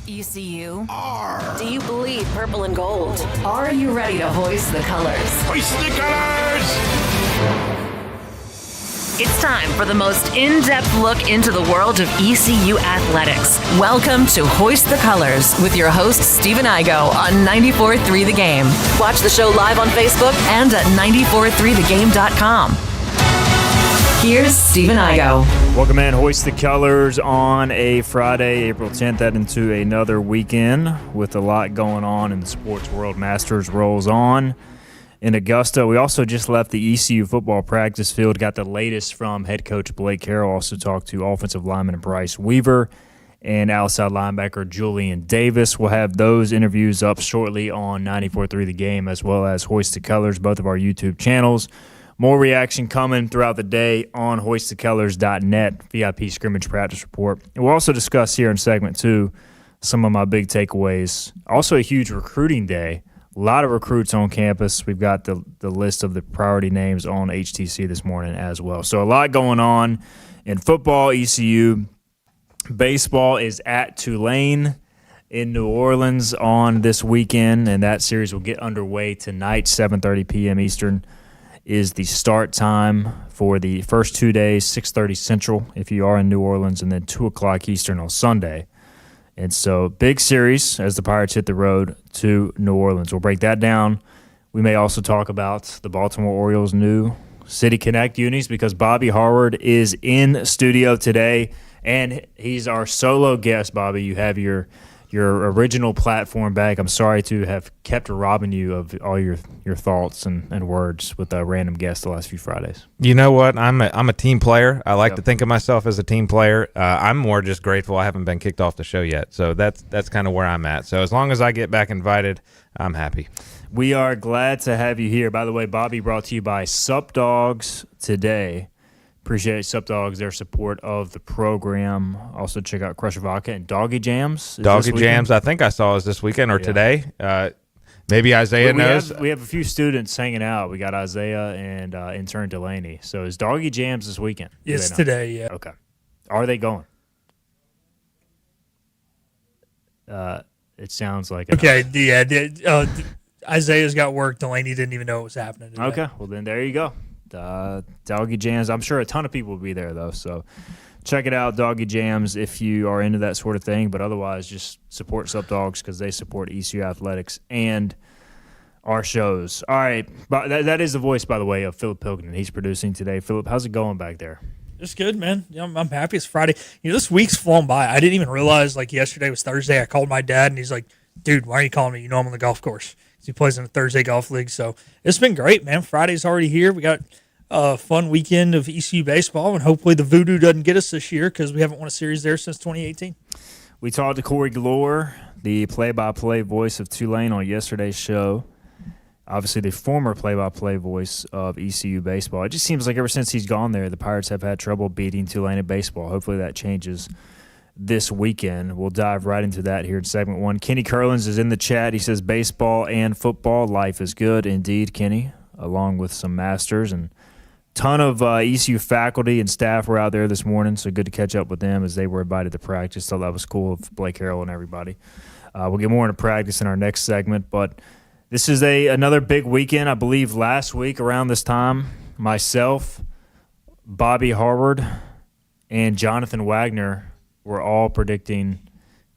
ECU? Do you bleed purple and gold? Are you ready to hoist the colors? Hoist the colors! It's time for the most in-depth look into the world of ECU athletics. Welcome to Hoist the Colors with your host, Stephen Igo on 94.3 The Game. Watch the show live on Facebook And at 943thegame.com. Here's Stephen Igo. Welcome in, Hoist the Colors on a Friday, April 10th, out into another weekend with a lot going on in the sports world. Masters rolls on in Augusta. We also just left the ECU football practice field, got the latest from head coach Blake Carroll, also talked to offensive lineman Bryce Weaver and outside linebacker Julian Davis. We'll have those interviews up shortly on 94.3 The Game as well as Hoist the Colors, both of our YouTube channels. More reaction coming throughout the day on hoistthecolors.net, VIP Scrimmage practice report. And we'll also discuss here in segment 2 some of my big takeaways. Also a huge recruiting day. A lot of recruits on campus. We've got the list of the priority names on HTC this morning as well. So a lot going on in football, ECU. Baseball is at Tulane in New Orleans on this weekend, and that series will get underway tonight, 7:30 p.m. Eastern is the start time for the first 2 days, 6:30 Central if you are in New Orleans, and then 2 o'clock Eastern on Sunday. And so big series as the Pirates hit the road to New Orleans. We'll break that down. We may also talk about the Baltimore Orioles' new City Connect unis because Bobby Harward is in studio today, and he's our solo guest. Bobby, you have your original platform back. I'm sorry to have kept robbing you of all your thoughts and words with a random guest the last few Fridays. You know what? I'm a team player. I like to think of myself as a team player. I'm more just grateful I haven't been kicked off the show yet. So that's kind of where I'm at. So as long as I get back invited, I'm happy. We are glad to have you here. By the way, Bobby, brought to you by Sup Dogs today. Appreciate Sup Dogs, their support of the program. Also check out Crusher Vodka and Doggy Jams. Doggy Jams, I think I saw is this weekend or today. Maybe Isaiah knows. We have a few students hanging out. We got Isaiah and intern Delaney. So is Doggy Jams this weekend? It's today, yeah. Okay. Are they going? It sounds like okay. Yeah, Isaiah's got work. Delaney didn't even know it was happening today. Okay, well then there you go. Doggy Jams. I'm sure a ton of people will be there though, so check it out, Doggy Jams, if you are into that sort of thing. But otherwise, just support Sup Dogs because they support ECU athletics and our shows. All right, but that is the voice, by the way, of Philip Pilkington. He's producing today. Philip, how's it going back there? It's good, man. I'm happy it's Friday. This week's flown by. I didn't even realize yesterday was Thursday. I called my dad and he's like, "Dude, why are you calling me? You know I'm on the golf course." He plays in a Thursday golf league, so it's been great, man. Friday's already here. We got a fun weekend of ECU baseball, and hopefully the voodoo doesn't get us this year because we haven't won a series there since 2018. We talked to Corey Glore, the play-by-play voice of Tulane, on yesterday's show. Obviously, the former play-by-play voice of ECU baseball. It just seems like ever since he's gone there, the Pirates have had trouble beating Tulane in baseball. Hopefully that changes this weekend. We'll dive right into that here in segment 1. Kenny Curlins is in the chat. He says, baseball and football, life is good. Indeed, Kenny, along with some masters. And ton of ECU faculty and staff were out there this morning, so good to catch up with them as they were invited to practice. So that was cool of Blake Carroll and everybody. We'll get more into practice in our next segment, but this is another big weekend. I believe last week around this time, myself, Bobby Harward, and Jonathan Wagner were all predicting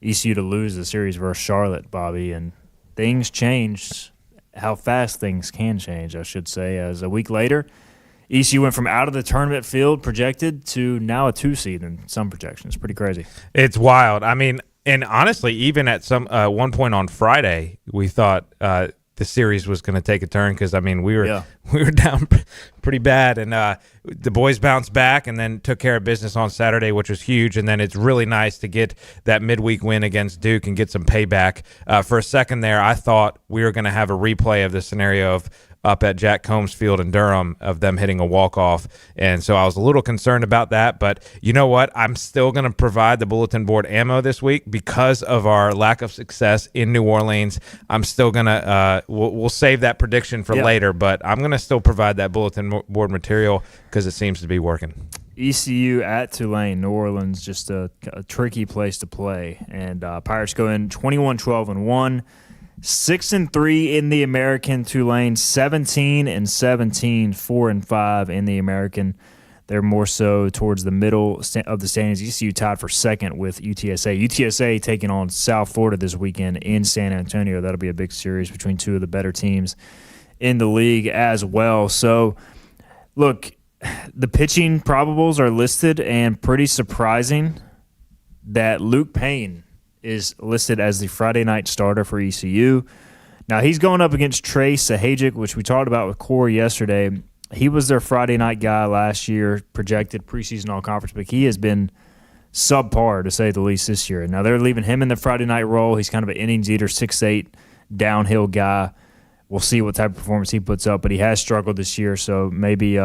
ECU to lose the series versus Charlotte, Bobby, and things changed. How fast things can change, I should say, as a week later, ECU went from out of the tournament field projected to now a 2 seed in some projections. Pretty crazy. It's wild. I mean, and honestly, even at some one point on Friday, we thought the series was going to take a turn because, I mean, we were down pretty bad, and the boys bounced back and then took care of business on Saturday, which was huge. And then it's really nice to get that midweek win against Duke and get some payback. For a second there, I thought we were going to have a replay of the scenario of up at Jack Combs Field in Durham of them hitting a walk-off. And so I was a little concerned about that. But you know what? I'm still going to provide the bulletin board ammo this week because of our lack of success in New Orleans. I'm still going to we'll save that prediction for later, but I'm going to still provide that bulletin board material because it seems to be working. ECU at Tulane, New Orleans, just a tricky place to play. And Pirates go in 21-12-1, 6-3 in the American. Tulane 17-17, 4-5 in the American. They're more so towards the middle of the standings. ECU tied for second with UTSA. UTSA taking on South Florida this weekend in San Antonio. That'll be a big series between two of the better teams in the league as well. So, look, the pitching probables are listed, and pretty surprising that Luke Payne is listed as the Friday night starter for ECU. Now, he's going up against Trey Sahajic, which we talked about with Corey yesterday. He was their Friday night guy last year, projected preseason all-conference, but he has been subpar, to say the least, this year. Now, they're leaving him in the Friday night role. He's kind of an innings eater, 6'8", downhill guy. We'll see what type of performance he puts up, but he has struggled this year, so maybe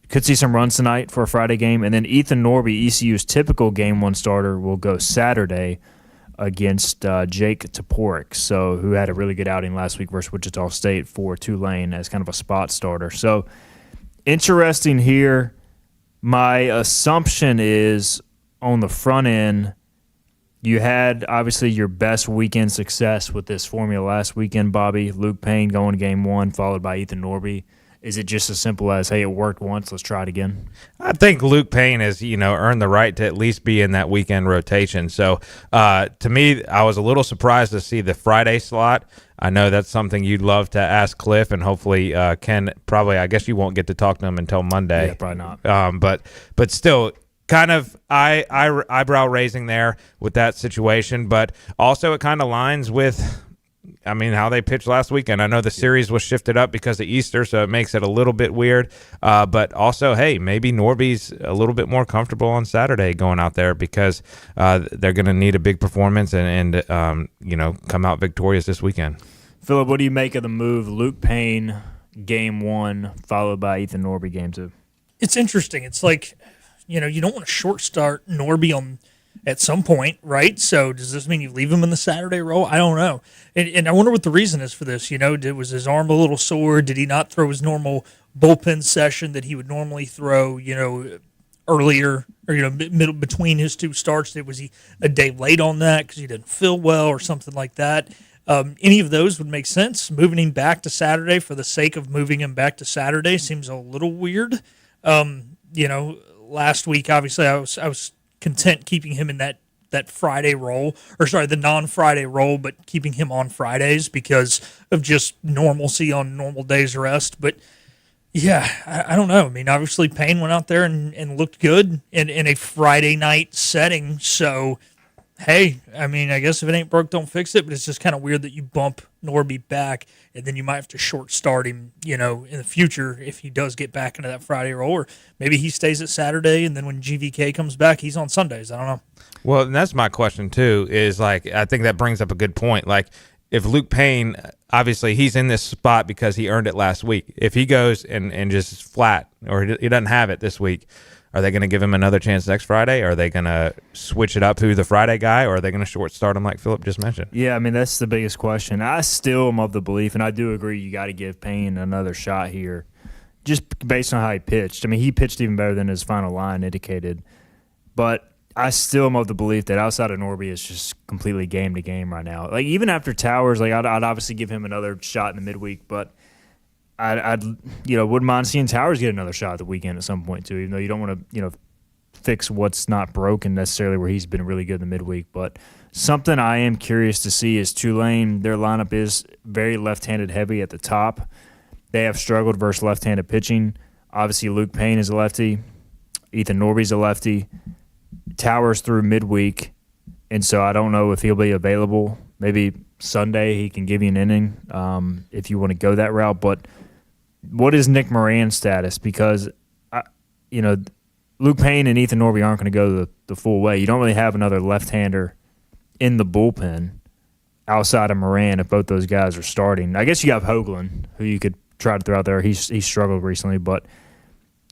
could see some runs tonight for a Friday game. And then Ethan Norby, ECU's typical Game 1 starter, will go Saturday against Jake Toporek, so who had a really good outing last week versus Wichita State for Tulane as kind of a spot starter. So interesting here. My assumption is on the front end, you had obviously your best weekend success with this formula last weekend, Bobby. Luke Payne going to Game 1, followed by Ethan Norby. Is it just as simple as, hey, it worked once, let's try it again? I think Luke Payne has, earned the right to at least be in that weekend rotation. So, to me, I was a little surprised to see the Friday slot. I know that's something you'd love to ask Cliff, and hopefully Ken probably, I guess you won't get to talk to him until Monday. Yeah, probably not. But still, kind of eyebrow raising there with that situation. But also it kind of lines with how they pitched last weekend. I know the series was shifted up because of Easter, so it makes it a little bit weird. But also, hey, maybe Norby's a little bit more comfortable on Saturday going out there because they're going to need a big performance and come out victorious this weekend. Philip, what do you make of the move? Luke Payne, Game 1, followed by Ethan Norby, Game 2. It's interesting. It's like, you don't want to short start Norby at some point, right? So does this mean you leave him in the Saturday role? I don't know. And I wonder what the reason is for this. Was his arm a little sore? Did he not throw his normal bullpen session that he would normally throw, earlier or, middle between his two starts? Was he a day late on that because he didn't feel well or something like that? Any of those would make sense. Moving him back to Saturday for the sake of moving him back to Saturday seems a little weird. Last week, obviously, I was content keeping him in that Friday role, the non-Friday role, but keeping him on Fridays because of just normalcy on normal days of rest. But yeah, I don't know. Obviously Payne went out there and looked good in a Friday night setting. So, hey, I guess if it ain't broke, don't fix it. But it's just kind of weird that you bump Norby back and then you might have to short start him, in the future if he does get back into that Friday role. Or maybe he stays at Saturday and then when GVK comes back, he's on Sundays. I don't know. Well, and that's my question too, is I think that brings up a good point. If Luke Payne, obviously he's in this spot because he earned it last week. If he goes and just is flat or he doesn't have it this week, are they going to give him another chance next Friday? Are they going to switch it up to the Friday guy, or are they going to short start him like Philip just mentioned? Yeah, that's the biggest question. I still am of the belief, and I do agree, you got to give Payne another shot here, just based on how he pitched. He pitched even better than his final line indicated. But I still am of the belief that outside of Norby, it's just completely game to game right now. Even after Towers, I'd obviously give him another shot in the midweek, but I'd wouldn't mind seeing Towers get another shot at the weekend at some point too, even though you don't want to fix what's not broken necessarily where he's been really good in the midweek. But something I am curious to see is Tulane. Their lineup is very left-handed heavy at the top. They have struggled versus left-handed pitching. Obviously, Luke Payne is a lefty. Ethan Norby's a lefty. Towers through midweek, and so I don't know if he'll be available. Maybe Sunday he can give you an inning if you want to go that route. But what is Nick Moran's status? Because, Luke Payne and Ethan Norby aren't going to go the full way. You don't really have another left-hander in the bullpen outside of Moran if both those guys are starting. I guess you have Hoagland, who you could try to throw out there. He's struggled recently, but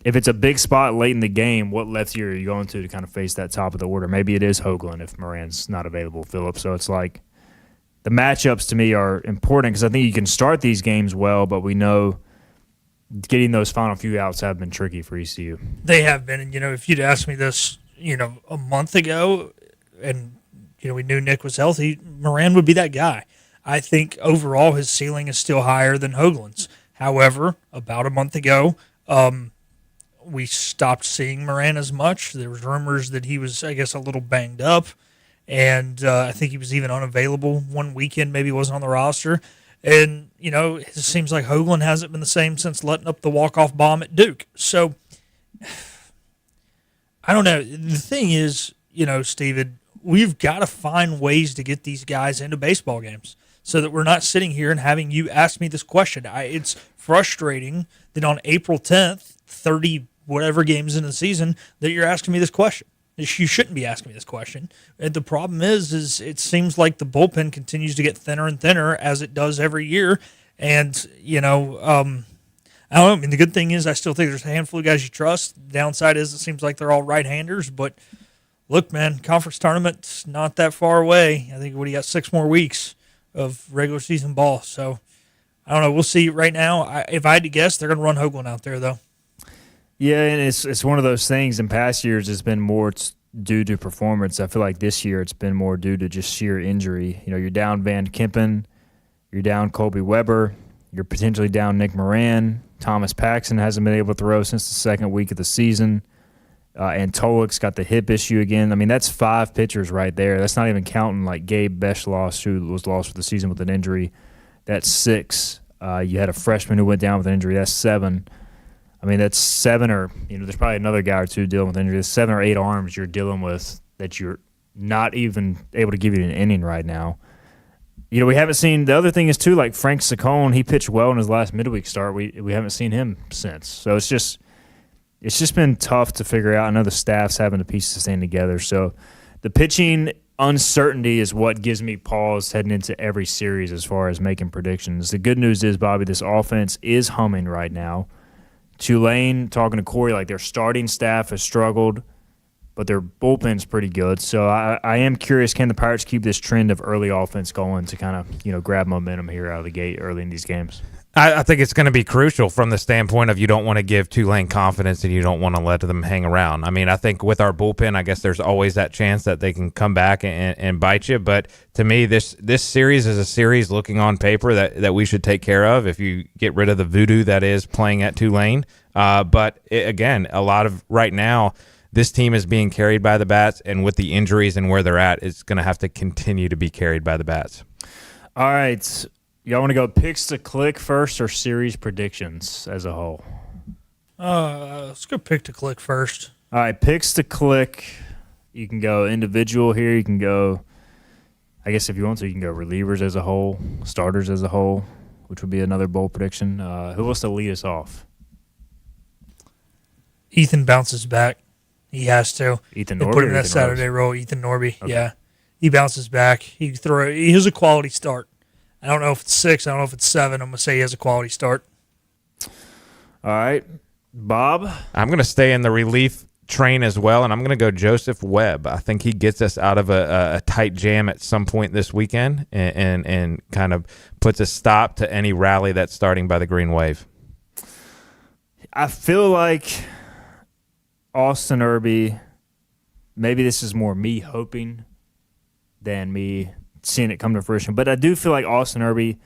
if it's a big spot late in the game, what lefty are you going to kind of face that top of the order? Maybe it is Hoagland if Moran's not available, Philip. So it's like the matchups to me are important because I think you can start these games well, but we know getting those final few outs have been tricky for ECU. They have been, and if you'd asked me this, a month ago, and we knew Nick was healthy, Moran would be that guy. I think overall his ceiling is still higher than Hoagland's. However, about a month ago, we stopped seeing Moran as much. There was rumors that he was, I guess, a little banged up, and I think he was even unavailable one weekend, maybe wasn't on the roster. And, it seems like Hoagland hasn't been the same since letting up the walk-off bomb at Duke. So, I don't know. The thing is, Steven, we've got to find ways to get these guys into baseball games so that we're not sitting here and having you ask me this question. It's frustrating that on April 10th, 30 whatever games in the season, that you're asking me this question. You shouldn't be asking me this question. And the problem is it seems like the bullpen continues to get thinner and thinner as it does every year. And, I don't know. I mean, the good thing is I still think there's a handful of guys you trust. The downside is it seems like they're all right-handers. But, look, man, conference tournament's not that far away. I think we got 6 more weeks of regular season ball. So, I don't know. We'll see right now. If I had to guess, they're going to run Hoagland out there, though. Yeah, and it's one of those things. In past years, it's been more due to performance. I feel like this year it's been more due to just sheer injury. You're down Van Kempen, you're down Colby Weber, you're potentially down Nick Moran. Thomas Paxson hasn't been able to throw since the second week of the season. And Tolik's got the hip issue again. I mean, that's 5 pitchers right there. That's not even counting like Gabe Beschloss, who was lost for the season with an injury. That's 6. You had a freshman who went down with an injury. That's 7. I mean, that's 7 or, there's probably another guy or two dealing with injuries. 7 or 8 arms you're dealing with that you're not even able to give you an inning right now. We haven't seen – the other thing is, too, like Frank Saccone, he pitched well in his last midweek start. We haven't seen him since. So it's just been tough to figure out. I know the staff's having to piece this thing together. So the pitching uncertainty is what gives me pause heading into every series as far as making predictions. The good news is, Bobby, this offense is humming right now. Tulane, talking to Corey, like their starting staff has struggled, but their bullpen's pretty good. So I am curious, can the Pirates keep this trend of early offense going to kind of, grab momentum here out of the gate early in these games? I think it's going to be crucial from the standpoint of you don't want to give Tulane confidence and you don't want to let them hang around. I mean, I think with our bullpen, I guess there's always that chance that they can come back and bite you. But to me, this series is a series looking on paper that we should take care of if you get rid of the voodoo that is playing at Tulane. But again, a lot of right now, this team is being carried by the bats, and with the injuries and where they're at, it's going to have to continue to be carried by the bats. All right. Y'all want to go picks to click first or series predictions as a whole? Let's go pick to click first. All right, picks to click. You can go individual here. You can go, I guess if you want to, you can go relievers as a whole, starters as a whole, which would be another bold prediction. Who wants to lead us off? Ethan bounces back. He has to. Ethan They Norby. put him in that Ethan Saturday Rose? role. Ethan Norby. Okay. Yeah, he bounces back. He was a quality start. I don't know if it's 6. I don't know if it's 7. I'm gonna say he has a quality start. All right, Bob. I'm going to stay in the relief train as well, and I'm going to go Joseph Webb. I think he gets us out of a tight jam at some point this weekend and kind of puts a stop to any rally that's starting by the Green Wave. I feel like Austin Irby, maybe this is more me hoping than me seeing it come to fruition, but I do feel like Austin Irby,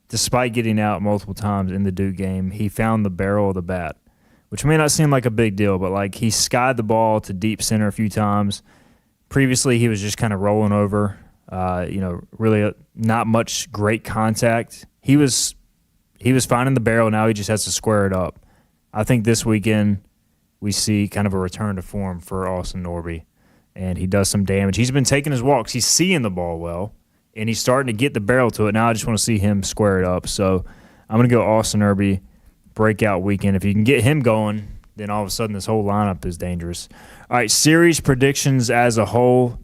despite getting out multiple times in the Duke game, he found the barrel of the bat, which may not seem like a big deal, but like he skied the ball to deep center a few times. Previously, he was just kind of rolling over, really not much great contact. He was finding the barrel. Now he just has to square it up. I think this weekend we see kind of a return to form for Austin Norby, and he does some damage. He's been taking his walks. He's seeing the ball well, and he's starting to get the barrel to it. Now I just want to see him square it up. So I'm going to go Austin Irby, breakout weekend. If you can get him going, then all of a sudden this whole lineup is dangerous. All right, series predictions as a whole.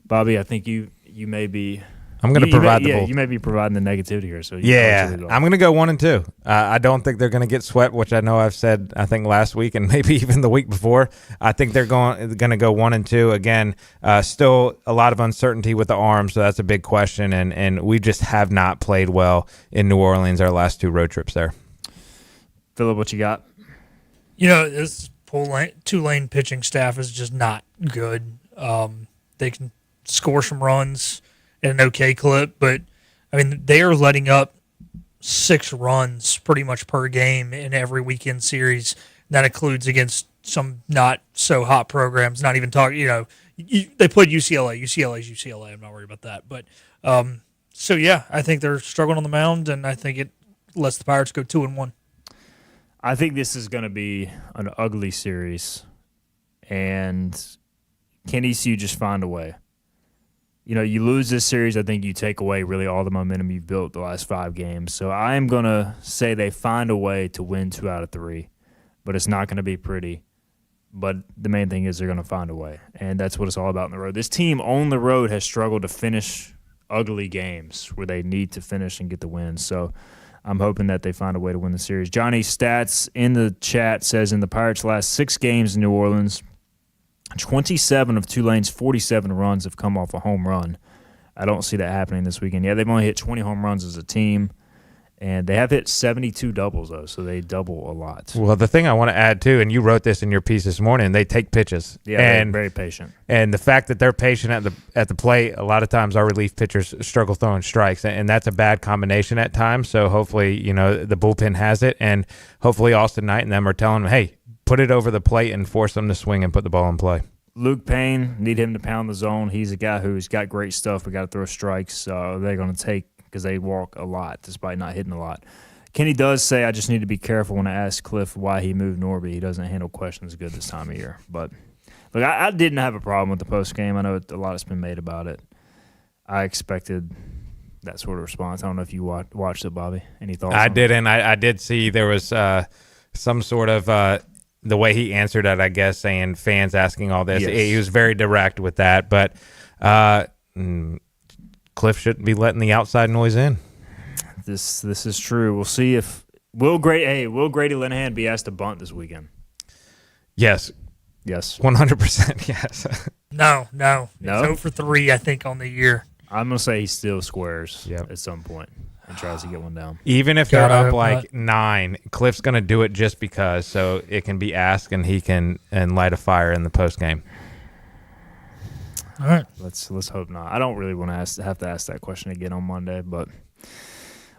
Bobby, I think you may be – I'm going to provide the bull. You may be providing the negativity here. So I'm going to go 1-2. I don't think they're going to get swept, which I know I've said I think last week and maybe even the week before. I think they're going to go 1-2 again. Still a lot of uncertainty with the arm, so that's a big question. And we just have not played well in New Orleans our last 2 road trips there. Phillip, what you got? This Tulane pitching staff is just not good. They can score some runs at an okay clip, but, they are letting up 6 runs pretty much per game in every weekend series. That includes against some not so hot programs. Not even talking, they played UCLA. UCLA's UCLA. I'm not worried about that. But I think they're struggling on the mound, and I think it lets the Pirates go 2-1. I think this is going to be an ugly series, and can ECU just find a way? You lose this series, I think you take away really all the momentum you've built the last 5 games. So I am going to say they find a way to win 2 out of 3, but it's not going to be pretty. But the main thing is they're going to find a way, and that's what it's all about on the road. This team on the road has struggled to finish ugly games where they need to finish and get the win. So I'm hoping that they find a way to win the series. Johnny Stats in the chat says in the Pirates' last 6 games in New Orleans, 27 of Tulane's 47 runs have come off a home run. I don't see that happening this weekend. Yeah, they've only hit 20 home runs as a team, and they have hit 72 doubles, though, so they double a lot. Well, the thing I want to add, too, and you wrote this in your piece this morning, they take pitches. Yeah, they're very patient. And the fact that they're patient at the plate, a lot of times our relief pitchers struggle throwing strikes, and that's a bad combination at times. So hopefully, the bullpen has it, and hopefully Austin Knight and them are telling them, hey, put it over the plate and force them to swing and put the ball in play. Luke Payne, need him to pound the zone. He's a guy who's got great stuff. We got to throw strikes. They're going to take because they walk a lot despite not hitting a lot. Kenny does say, I just need to be careful when I ask Cliff why he moved Norby. He doesn't handle questions good this time of year. But, look, I didn't have a problem with the post game. I know a lot has been made about it. I expected that sort of response. I don't know if you watched it, Bobby. Any thoughts? I didn't. I did see there was some sort of the way he answered it, I guess, saying fans asking all this. Yes. He was very direct with that. But Cliff shouldn't be letting the outside noise in. This is true. We'll see if will Grady Linehan be asked to bunt this weekend? Yes. 100%. Yes. No. It's 0 for 3, I think, on the year. I'm gonna say he still squares at some point and tries to get one down. Even if they're up like 9, Cliff's gonna do it just because, so it can be asked and he can light a fire in the post game. All right. Let's hope not. I don't really want to have to ask that question again on Monday, but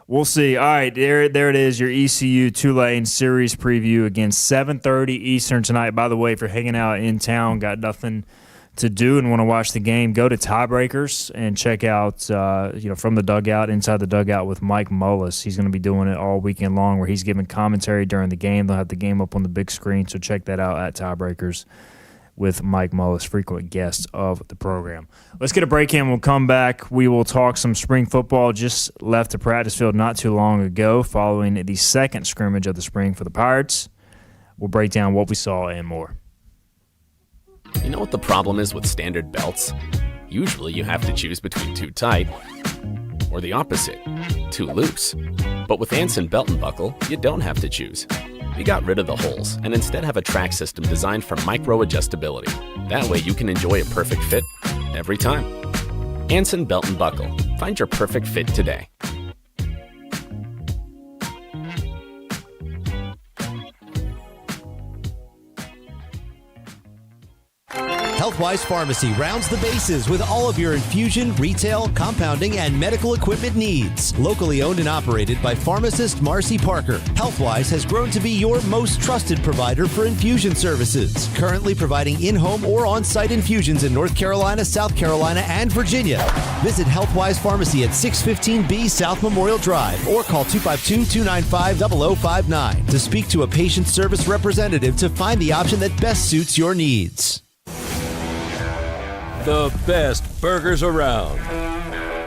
we'll see. All right, there it is, your ECU Tulane series preview. Again, 7:30 Eastern tonight. By the way, if you're hanging out in town, got nothing to do and want to watch the game, go to Tiebreakers and check out From the Dugout, Inside the Dugout with Mike Mullis. He's going to be doing it all weekend long where he's giving commentary during the game. They'll have the game up on the big screen, so check that out at Tiebreakers with Mike Mullis, frequent guest of the program. Let's get a break in. We'll come back. We will talk some spring football. Just left the practice field not too long ago following the second scrimmage of the spring for the Pirates. We'll break down what we saw and more. You know what the problem is with standard belts? Usually you have to choose between too tight or the opposite, too loose. But with Anson Belt and Buckle, you don't have to choose. We got rid of the holes and instead have a track system designed for micro-adjustability. That way you can enjoy a perfect fit every time. Anson Belt and Buckle. Find your perfect fit today. Healthwise Pharmacy rounds the bases with all of your infusion, retail, compounding, and medical equipment needs. Locally owned and operated by pharmacist Marcy Parker, Healthwise has grown to be your most trusted provider for infusion services. Currently providing in-home or on-site infusions in North Carolina, South Carolina, and Virginia. Visit Healthwise Pharmacy at 615B South Memorial Drive or call 252-295-0059 to speak to a patient service representative to find the option that best suits your needs. The best burgers around.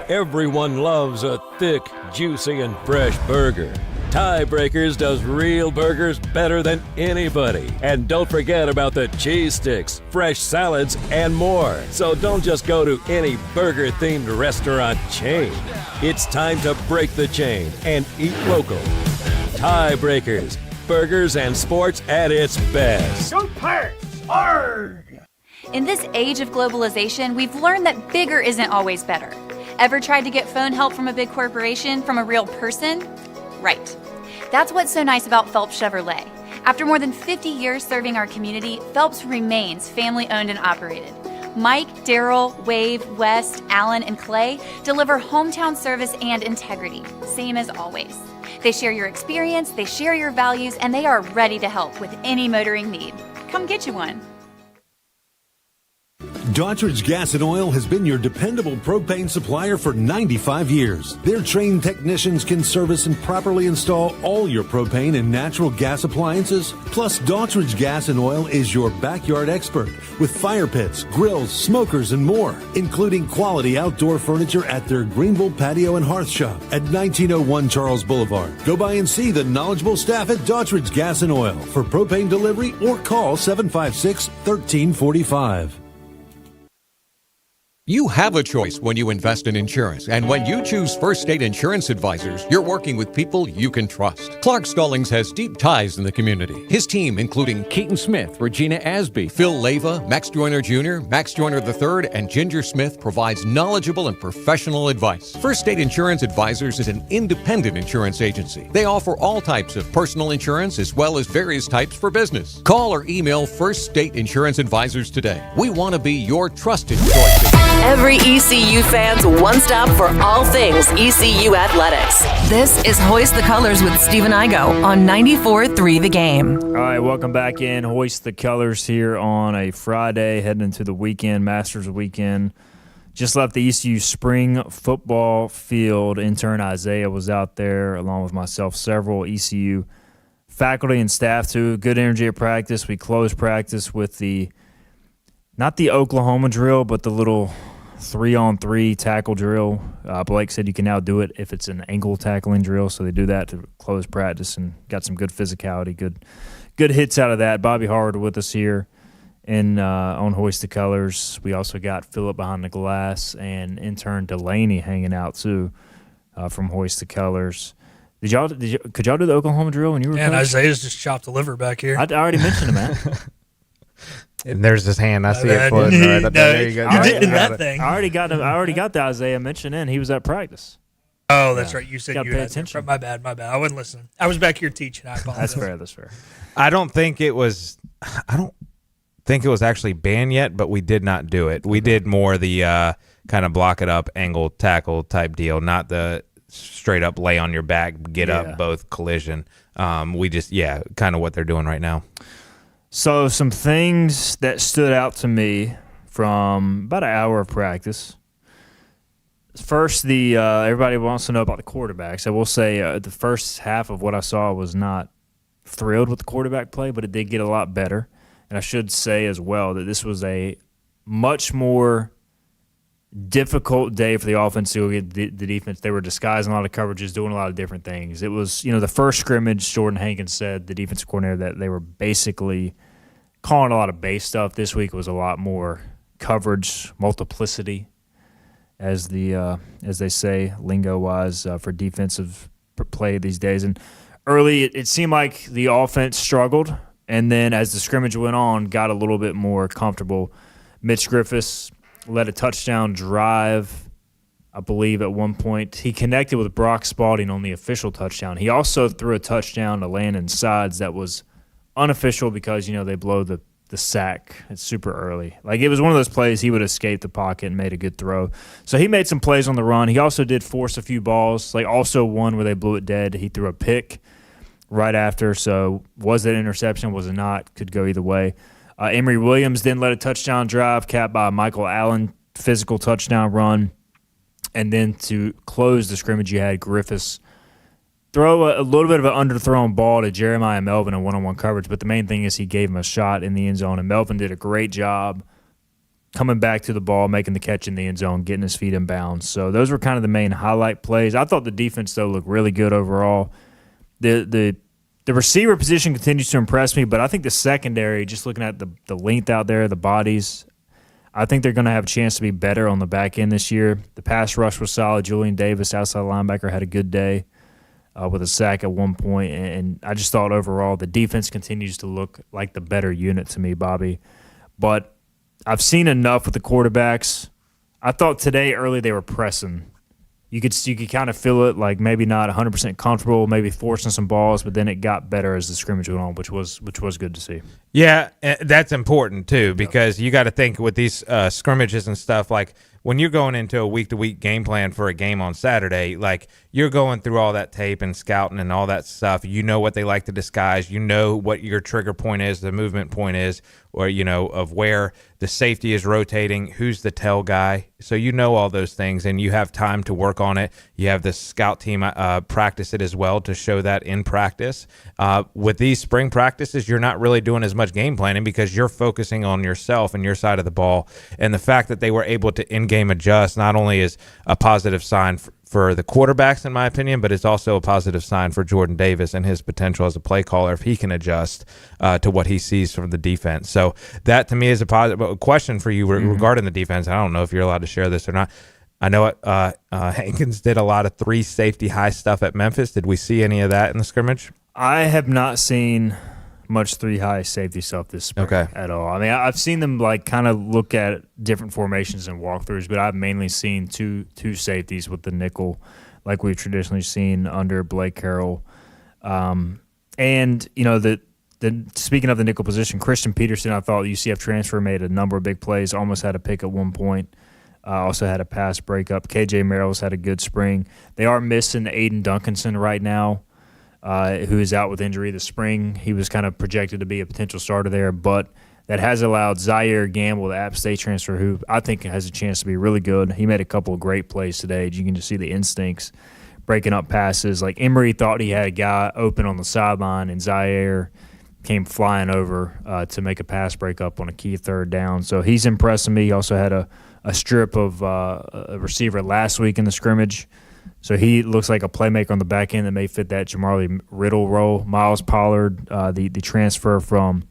Everyone loves a thick, juicy, and fresh burger. Tiebreakers does real burgers better than anybody. And don't forget about the cheese sticks, fresh salads, and more. So don't just go to any burger-themed restaurant chain. It's time to break the chain and eat local. Tiebreakers, burgers and sports at its best. Go Pirates! Arrgh! In this age of globalization, we've learned that bigger isn't always better. Ever tried to get phone help from a big corporation from a real person? Right. That's what's so nice about Phelps Chevrolet. After more than 50 years serving our community, Phelps remains family-owned and operated. Mike, Daryl, Wave, West, Alan, and Clay deliver hometown service and integrity, same as always. They share your experience, they share your values, and they are ready to help with any motoring need. Come get you one. Daughtridge Gas and Oil has been your dependable propane supplier for 95 years. Their trained technicians can service and properly install all your propane and natural gas appliances. Plus, Daughtridge Gas and Oil is your backyard expert with fire pits, grills, smokers, and more, including quality outdoor furniture at their Greenville Patio and Hearth Shop at 1901 Charles Boulevard. Go by and see the knowledgeable staff at Daughtridge Gas and Oil for propane delivery or call 756-1345. You have a choice when you invest in insurance, and when you choose First State Insurance Advisors, you're working with people you can trust. Clark Stallings has deep ties in the community. His team, including Keaton Smith, Regina Asby, Phil Leva, Max Joyner Jr., Max Joyner III, and Ginger Smith, provides knowledgeable and professional advice. First State Insurance Advisors is an independent insurance agency. They offer all types of personal insurance as well as various types for business. Call or email First State Insurance Advisors today. We want to be your trusted choice. Every ECU fan's one stop for all things ECU athletics. This is Hoist the Colors with Stephen Igo on 94.3 The Game. All right, welcome back in. Hoist the Colors here on a Friday, heading into the weekend, Masters weekend. Just left the ECU spring football field. Intern Isaiah was out there along with myself, several ECU faculty and staff too. Good energy at practice. We closed practice with not the Oklahoma drill, but the little 3-on-3 tackle drill. Blake said you can now do it if it's an ankle tackling drill, so they do that to close practice and got some good physicality, good hits out of that. Bobby Howard with us here on Hoist the Colors. We also got Philip behind the glass and intern Delaney hanging out too from Hoist the Colors. Could y'all do the Oklahoma drill when you were? And Isaiah's just chopped the liver back here. I already mentioned him, man. And there's his hand. I see it floating right up there. There you go. You did that thing. I already got the Isaiah mention in. He was at practice. Oh, that's right. You said Gotta you pay had attention. My bad. I wasn't listening. I was back here teaching. I apologize. That's fair. I don't think it was actually banned yet, but we did not do it. We did more the kind of block it up, angle tackle type deal, not the straight up lay on your back, get up, both collision. We just, kind of what they're doing right now. So some things that stood out to me from about an hour of practice. First, everybody wants to know about the quarterbacks. I will say the first half of what I saw was not thrilled with the quarterback play, but it did get a lot better. And I should say as well that this was a much more difficult day for the offense to get the defense. They were disguising a lot of coverages, doing a lot of different things. It was, the first scrimmage, Jordan Hankins said, the defensive coordinator, that they were basically calling a lot of base stuff. This week was a lot more coverage, multiplicity, as they say lingo-wise for defensive play these days. And early, it seemed like the offense struggled, and then as the scrimmage went on, got a little bit more comfortable. Mitch Griffiths led a touchdown drive, I believe, at one point. He connected with Brock Spalding on the official touchdown. He also threw a touchdown to Landon Sides that was unofficial because, they blow the sack. It's super early. Like, it was one of those plays he would escape the pocket and made a good throw. So he made some plays on the run. He also did force a few balls, like also one where they blew it dead. He threw a pick right after. So was it an interception? Was it not? Could go either way. Emory Williams then led a touchdown drive, capped by Michael Allen, physical touchdown run. And then to close the scrimmage, you had Griffiths throw a little bit of an underthrown ball to Jeremiah Melvin in one-on-one coverage. But the main thing is he gave him a shot in the end zone, and Melvin did a great job coming back to the ball, making the catch in the end zone, getting his feet in bounds. So those were kind of the main highlight plays. I thought the defense, though, looked really good overall. The receiver position continues to impress me, but I think the secondary, just looking at the length out there, the bodies, I think they're going to have a chance to be better on the back end this year. The pass rush was solid. Julian Davis, outside linebacker, had a good day with a sack at one point. And I just thought overall the defense continues to look like the better unit to me, Bobby. But I've seen enough with the quarterbacks. I thought today early they were pressing. you could kind of feel it, like maybe not 100% comfortable, maybe forcing some balls, but then it got better as the scrimmage went on, which was good to see. Yeah, that's important too, because you got to think with these scrimmages and stuff, like when you're going into a week-to-week game plan for a game on Saturday, like you're going through all that tape and scouting and all that stuff. You know what they like to disguise. You know what your trigger point is, the movement point is, or, of where the safety is rotating, who's the tell guy. So you know all those things, and you have time to work on it. You have the scout team practice it as well to show that in practice. With these spring practices, you're not really doing as much game planning because you're focusing on yourself and your side of the ball. And the fact that they were able to in-game adjust not only is a positive sign for the quarterbacks, in my opinion, but it's also a positive sign for Jordan Davis and his potential as a play caller if he can adjust to what he sees from the defense. So that, to me, is a positive question for you regarding the defense. I don't know if you're allowed to share this or not. I know Hankins did a lot of 3 safety high stuff at Memphis. Did we see any of that in the scrimmage? I have not seen much 3 high safety stuff this spring at all. I mean, I've seen them like kind of look at different formations and walkthroughs, but I've mainly seen two safeties with the nickel, like we've traditionally seen under Blake Carroll. And the speaking of the nickel position, Christian Peterson, I thought UCF transfer, made a number of big plays, almost had a pick at one point. Also had a pass breakup. KJ Merrill's had a good spring. They are missing Aiden Duncanson right now, who is out with injury this spring. He was kind of projected to be a potential starter there, but that has allowed Zaire Gamble, the App State transfer, who I think has a chance to be really good. He made a couple of great plays today. You can just see the instincts, breaking up passes. Like Emory thought he had a guy open on the sideline, and Zaire came flying over to make a pass breakup on a key third down. So he's impressing me. He also had a strip of a receiver last week in the scrimmage. So he looks like a playmaker on the back end that may fit that Jamarly Riddle role. Miles Pollard, the transfer from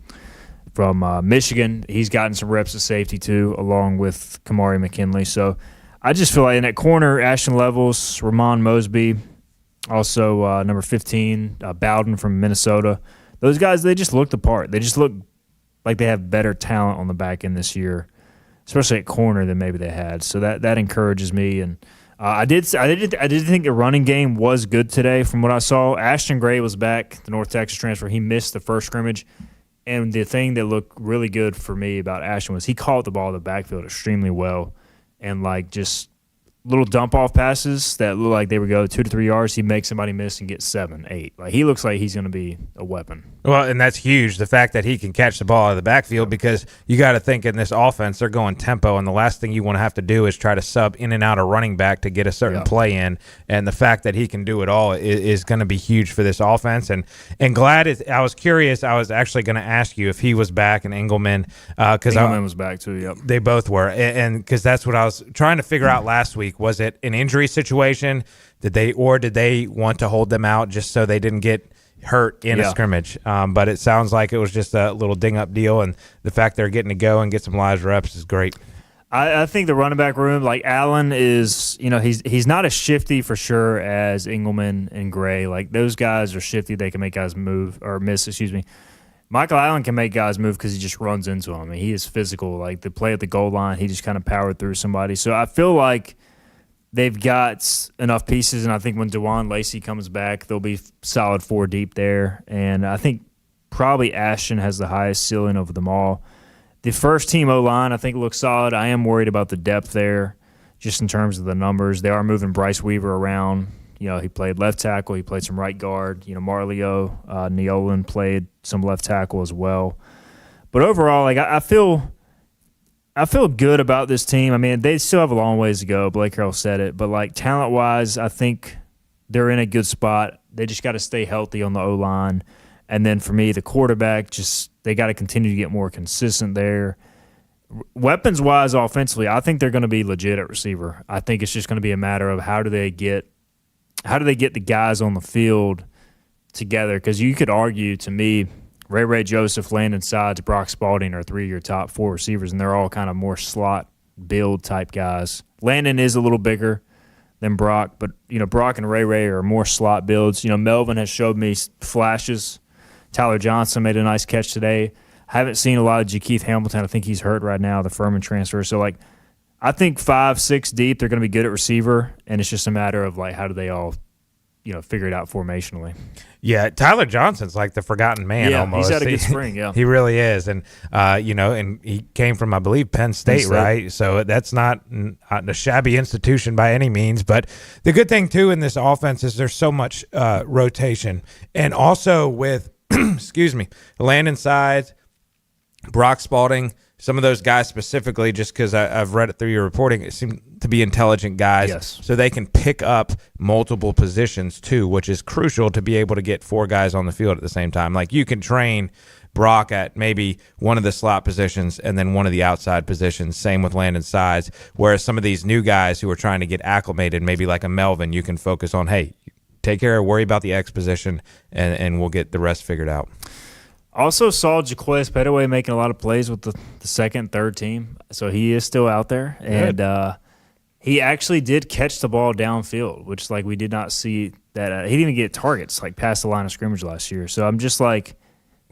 Michigan, he's gotten some reps at safety too, along with Kamari McKinley. So I just feel like in that corner, Ashton Levels, Ramon Mosby, also number 15, Bowden from Minnesota. Those guys, they just look the part. They just look like they have better talent on the back end this year, especially at corner than maybe they had. So that encourages me. And I did think the running game was good today from what I saw. Ashton Gray was back, the North Texas transfer. He missed the first scrimmage. And the thing that looked really good for me about Ashton was he caught the ball in the backfield extremely well, and like just little dump-off passes that look like they would go 2 to 3 yards. He makes somebody miss and gets 7, 8. Like he looks like he's going to be a weapon. Well, and that's huge, the fact that he can catch the ball out of the backfield, because you got to think in this offense they're going tempo, and the last thing you want to have to do is try to sub in and out a running back to get a certain play in. And the fact that he can do it all is going to be huge for this offense. And I was curious. I was actually going to ask you if he was back and Engelman, because Engelman was back too. Yep, they both were, and because that's what I was trying to figure out last week. Was it an injury situation? Did they want to hold them out just so they didn't get hurt in a scrimmage? But it sounds like it was just a little ding-up deal, and the fact they're getting to go and get some live reps is great. I think the running back room, like Allen is, he's not as shifty for sure as Engelman and Gray. Like those guys are shifty. They can make guys move or miss, Michael Allen can make guys move because he just runs into them. I mean, he is physical. Like the play at the goal line, he just kind of powered through somebody. So I feel like they've got enough pieces, and I think when DeJuan Lacey comes back, they'll be solid 4 deep there. And I think probably Ashton has the highest ceiling of them all. The first team O-line, I think, looks solid. I am worried about the depth there, just in terms of the numbers. They are moving Bryce Weaver around. He played left tackle. He played some right guard. Marlio Neolin played some left tackle as well. But overall, like I feel good about this team. I mean, they still have a long ways to go. Blake Carroll said it. But, like, talent-wise, I think they're in a good spot. They just got to stay healthy on the O-line. And then for me, the quarterback, they got to continue to get more consistent there. Weapons-wise, offensively, I think they're going to be legit at receiver. I think it's just going to be a matter of how do they get the guys on the field together? Because you could argue, to me, Ray Joseph, Landon Sides, Brock Spalding are 3 of your top 4 receivers, and they're all kind of more slot build type guys. Landon is a little bigger than Brock, but Brock and Ray are more slot builds. Melvin has showed me flashes. Tyler Johnson made a nice catch today. I haven't seen a lot of Jakeith Hamilton. I think he's hurt right now, the Furman transfer. So, like, I think 5, 6 deep, they're going to be good at receiver, and it's just a matter of like how do they all, figure it out formationally. Yeah, Tyler Johnson's like the forgotten man almost. He's had a good spring, yeah. He really is. And, and he came from, I believe, Penn State, right? So that's not a shabby institution by any means. But the good thing, too, in this offense is there's so much rotation. And also with, Landon Sides, Brock Spalding, some of those guys specifically, just because I've read it through your reporting, it seem to be intelligent guys. Yes. So they can pick up multiple positions too, which is crucial to be able to get 4 guys on the field at the same time. Like you can train Brock at maybe one of the slot positions and then one of the outside positions. Same with Landon Sides. Whereas some of these new guys who are trying to get acclimated, maybe like a Melvin, you can focus on, hey, take care of, worry about the X position, and we'll get the rest figured out. Also saw Jaquez Petaway making a lot of plays with the second, third team, so he is still out there. Good. And he actually did catch the ball downfield, which like we did not see that. He didn't even get targets like past the line of scrimmage last year. So I'm just like,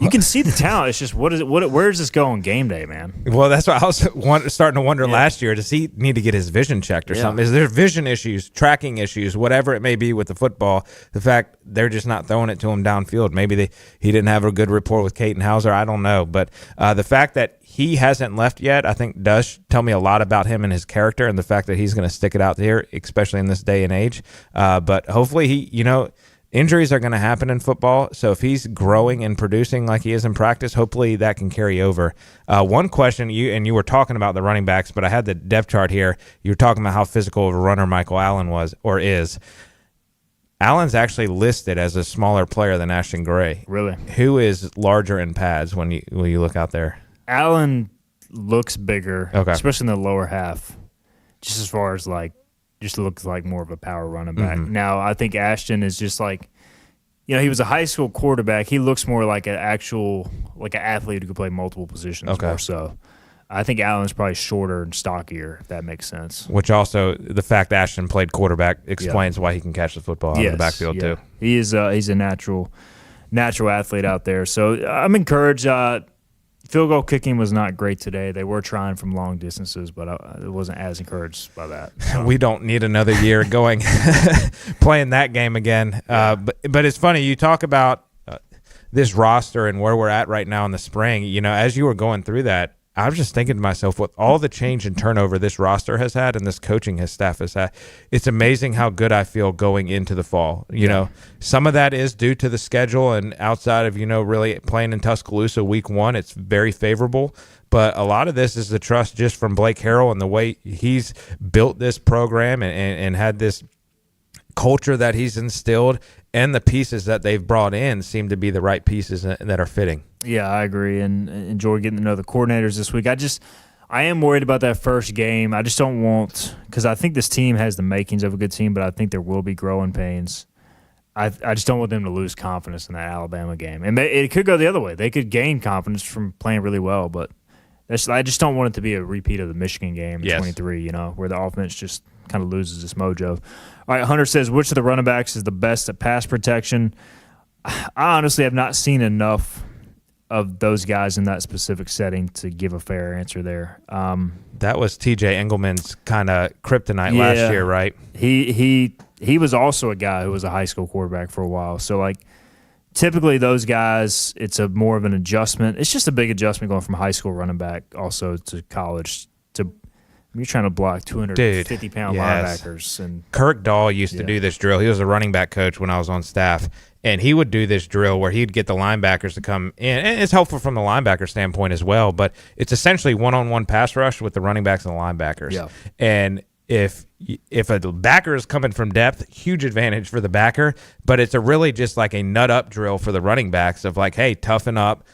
you can see the talent. It's just where does this go on game day, man? Well, that's what I was starting to wonder last year. Does he need to get his vision checked or something? Is there vision issues, tracking issues, whatever it may be with the football? The fact they're just not throwing it to him downfield. Maybe he didn't have a good rapport with Caton Hauser. I don't know. But the fact that he hasn't left yet, I think, does tell me a lot about him and his character, and the fact that he's going to stick it out here, especially in this day and age. But hopefully injuries are going to happen in football, so if he's growing and producing like he is in practice, hopefully that can carry over. One question, you were talking about the running backs, but I had the depth chart here. You were talking about how physical of a runner Michael Allen was or is. Allen's actually listed as a smaller player than Ashton Gray. Really? Who is larger in pads when you look out there? Allen looks bigger, okay, especially in the lower half, just as far as like, just looks like more of a power running back. Mm-hmm. Now, I think Ashton is just like, he was a high school quarterback. He looks more like an athlete who could play multiple positions. Okay. More so. I think Allen's probably shorter and stockier, if that makes sense. Which also, the fact that Ashton played quarterback explains why he can catch the football out of the backfield too. He is he's a natural athlete out there. So I'm encouraged. Field goal kicking was not great today. They were trying from long distances, but I wasn't as encouraged by that. So. We don't need another year going playing that game again. But it's funny, you talk about this roster and where we're at right now in the spring. As you were going through that, I was just thinking to myself, with all the change and turnover this roster has had and this coaching staff has had, it's amazing how good I feel going into the fall. Some of that is due to the schedule, and outside of, really playing in Tuscaloosa week 1, it's very favorable. But a lot of this is the trust just from Blake Harrell and the way he's built this program and had this culture that he's instilled, and the pieces that they've brought in seem to be the right pieces that are fitting. Yeah, I agree, and enjoy getting to know the coordinators this week. I am worried about that first game. I just don't want – because I think this team has the makings of a good team, but I think there will be growing pains. I just don't want them to lose confidence in that Alabama game. And it could go the other way. They could gain confidence from playing really well, but I just don't want it to be a repeat of the Michigan game in 23, where the offense just kind of loses its mojo. All right, Hunter says, which of the running backs is the best at pass protection? I honestly have not seen enough of those guys in that specific setting to give a fair answer there. That was TJ Engelman's kind of kryptonite last year, right? He was also a guy who was a high school quarterback for a while. So, typically those guys, it's a more of an adjustment. It's just a big adjustment going from high school running back also to college. You're trying to block 250-pound linebackers. And Kirk Dahl used to do this drill. He was a running back coach when I was on staff, and he would do this drill where he'd get the linebackers to come in. And it's helpful from the linebacker standpoint as well, but it's essentially one-on-one pass rush with the running backs and the linebackers. Yeah. And if a backer is coming from depth, huge advantage for the backer, but it's really just like a nut-up drill for the running backs of hey, toughen up,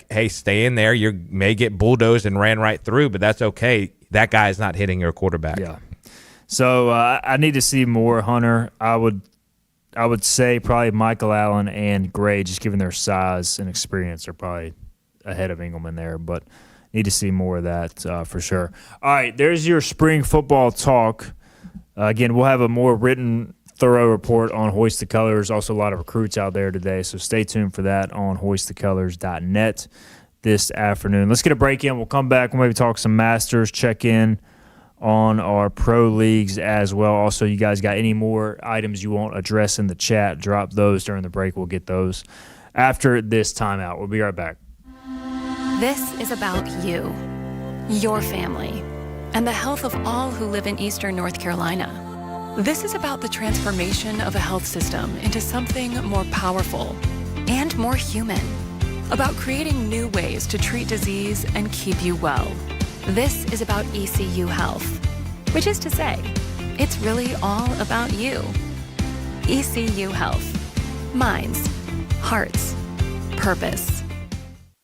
hey, stay in there. You may get bulldozed and ran right through, but that's okay. That guy is not hitting your quarterback. Yeah. So I need to see more, Hunter. I would say probably Michael Allen and Gray, just given their size and experience, are probably ahead of Engelman there, but need to see more of that for sure. All right, there's your spring football talk. Again, we'll have a more written, thorough report on Hoist the Colors. Also a lot of recruits out there today, so stay tuned for that on hoistthecolors.net this afternoon. Let's get a break in. We'll come back. We'll maybe talk some Masters, check in on our pro leagues as well. Also, you guys got any more items you want addressed in the chat, drop those during the break. We'll get those after this timeout. We'll be right back. This is about you, your family, and the health of all who live in Eastern North Carolina. This is about the transformation of a health system into something more powerful and more human, about creating new ways to treat disease and keep you well. This is about ECU Health, which is to say, it's really all about you. ECU Health. Minds, hearts, purpose.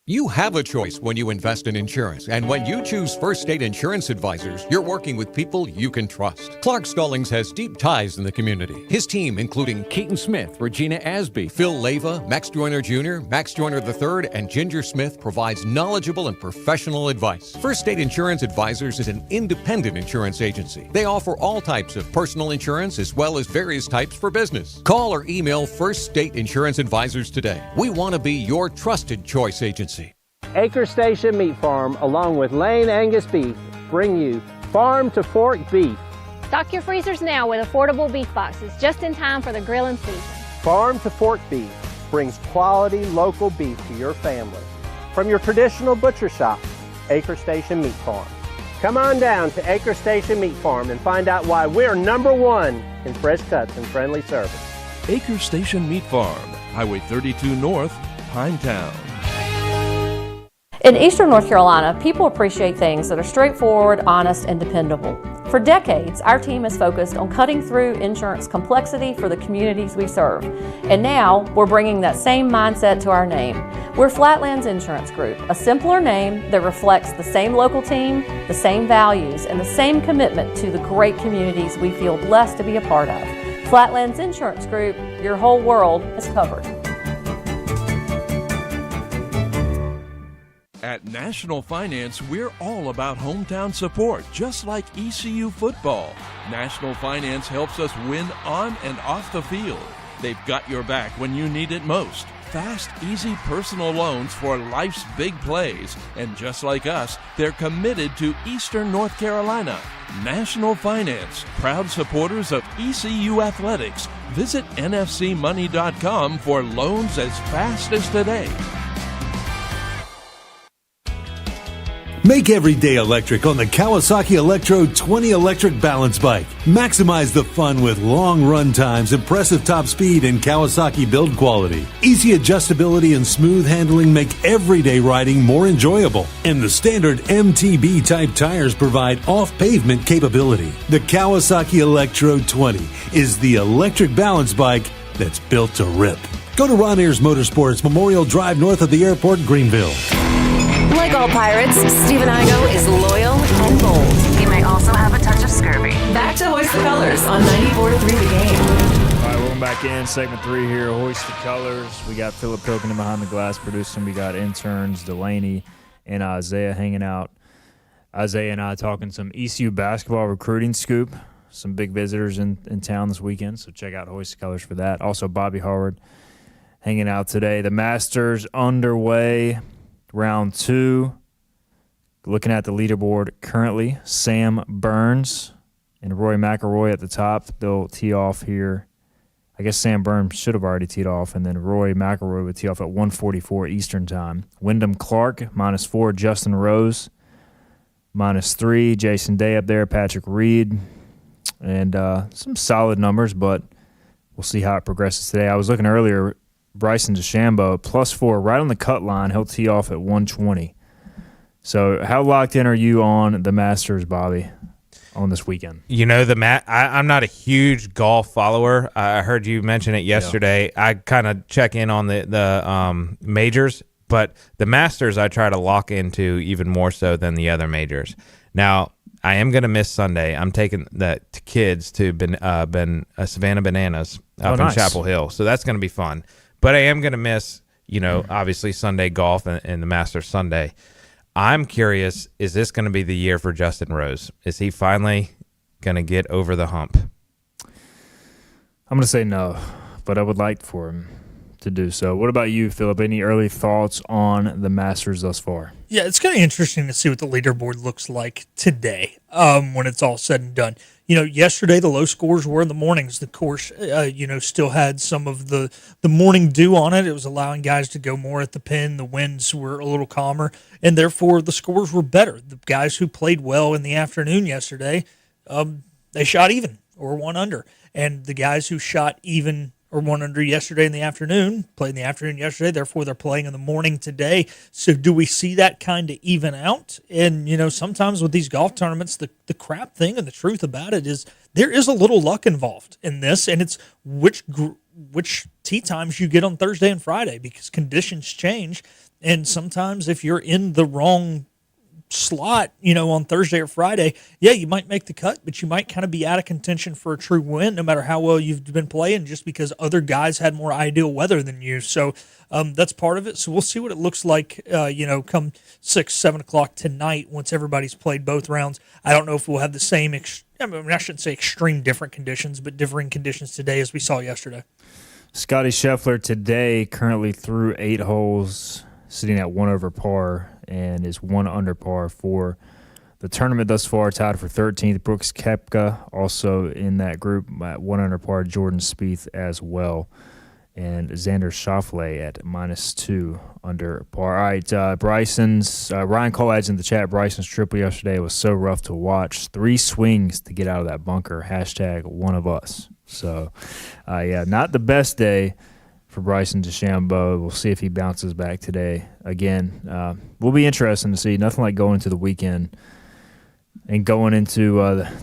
You have a choice when you invest in insurance, and when you choose First State Insurance Advisors, you're working with people you can trust. Clark Stallings has deep ties in the community. His team, including Keaton Smith, Regina Asby, Phil Leyva, Max Joyner Jr., Max Joyner III, and Ginger Smith, provides knowledgeable and professional advice. First State Insurance Advisors is an independent insurance agency. They offer all types of personal insurance as well as various types for business. Call or email First State Insurance Advisors today. We want to be your trusted choice agency. Acre Station Meat Farm, along with Lane Angus Beef, bring you Farm to Fork Beef. Stock your freezers now with affordable beef boxes just in time for the grilling season. Farm to Fork Beef brings quality local beef to your family. From your traditional butcher shop, Acre Station Meat Farm. Come on down to Acre Station Meat Farm and find out why we're #1 in fresh cuts and friendly service. Acre Station Meat Farm, Highway 32 North, Pinetown. In Eastern North Carolina, people appreciate things that are straightforward, honest, and dependable. For decades, our team has focused on cutting through insurance complexity for the communities we serve. And now, we're bringing that same mindset to our name. We're Flatlands Insurance Group, a simpler name that reflects the same local team, the same values, and the same commitment to the great communities we feel blessed to be a part of. Flatlands Insurance Group, your whole world is covered. At National Finance, we're all about hometown support, just like ECU football. National Finance helps us win on and off the field. They've got your back when you need it most. Fast, easy personal loans for life's big plays. And just like us, they're committed to Eastern North Carolina. National Finance, proud supporters of ECU athletics. Visit nfcmoney.com for loans as fast as today. Make every day electric on the Kawasaki Electro 20 electric balance bike. Maximize the fun with long run times, impressive top speed, and Kawasaki build quality. Easy adjustability and smooth handling make everyday riding more enjoyable. And the standard MTB type tires provide off-pavement capability. The Kawasaki Electro 20 is the electric balance bike that's built to rip. Go to Ron Ayers Motorsports, Memorial Drive north of the airport, Greenville. Like all pirates, Stephen Igo is loyal and bold. He may also have a touch of scurvy. Back to Hoist the Colors on 94.3 The Game. All right, welcome back in. Segment 3 here, Hoist the Colors. We got Philip Pilkington behind the glass producing. We got interns Delaney and Isaiah hanging out. Isaiah and I talking some ECU basketball recruiting scoop. Some big visitors in town this weekend, so check out Hoist the Colors for that. Also, Bobby Howard hanging out today. The Masters underway. Round 2, looking at the leaderboard currently, Sam Burns and Roy McIlroy at the top. They'll tee off here. I guess Sam Burns should have already teed off, and then Roy McIlroy would tee off at 1:44 Eastern Time. Wyndham Clark, -4. Justin Rose, -3. Jason Day up there, Patrick Reed, and some solid numbers, but we'll see how it progresses today. I was looking earlier, Bryson DeChambeau, +4, right on the cut line. He'll tee off at 1:20. So how locked in are you on the Masters, Bobby, on this weekend? You know, I'm not a huge golf follower. I heard you mention it yesterday. Yeah. I kind of check in on the majors, but the Masters I try to lock into even more so than the other majors. Now, I am going to miss Sunday. I'm taking the kids to Savannah Bananas up in Chapel Hill, so that's going to be fun. But I am going to miss, obviously Sunday golf and the Masters Sunday. I'm curious, is this going to be the year for Justin Rose? Is he finally going to get over the hump? I'm going to say no, but I would like for him to do so. What about you, Philip? Any early thoughts on the Masters thus far? Yeah, it's kind of interesting to see what the leaderboard looks like today when it's all said and done. Yesterday the low scores were in the mornings. The course, still had some of the morning dew on it. It was allowing guys to go more at the pin. The winds were a little calmer, and therefore the scores were better. The guys who played well in the afternoon yesterday, they shot even or one under. And the guys who shot even or one under yesterday in the afternoon played in the afternoon yesterday. Therefore, they're playing in the morning today. So do we see that kind of even out? And, sometimes with these golf tournaments, the crap thing and the truth about it is there is a little luck involved in this. And it's which tee times you get on Thursday and Friday because conditions change. And sometimes if you're in the wrong slot, on Thursday or Friday, yeah, you might make the cut, but you might kind of be out of contention for a true win no matter how well you've been playing just because other guys had more ideal weather than you. So that's part of it. So we'll see what it looks like, come 6, 7 o'clock tonight once everybody's played both rounds. I don't know if we'll have the same, I shouldn't say extreme different conditions, but differing conditions today as we saw yesterday. Scotty Scheffler today currently through 8 holes, sitting at 1 over par, and is 1 under par for the tournament thus far, tied for 13th. Brooks Koepka also in that group at 1 under par. Jordan Spieth as well. And Xander Schauffele at -2 under par. All right, Bryson's Ryan Cole adds in the chat, Bryson's triple yesterday was so rough to watch. 3 swings to get out of that bunker. # one of us. So, not the best day for Bryson DeChambeau. We'll see if he bounces back today. Again, will be interesting to see. Nothing like going into the weekend and going into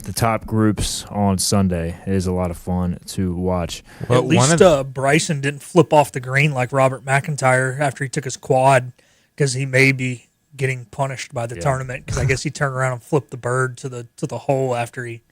the top groups on Sunday. It is a lot of fun to watch. Well, at least Bryson didn't flip off the green like Robert McIntyre after he took his quad because he may be getting punished by the tournament because I guess he turned around and flipped the bird to the hole after he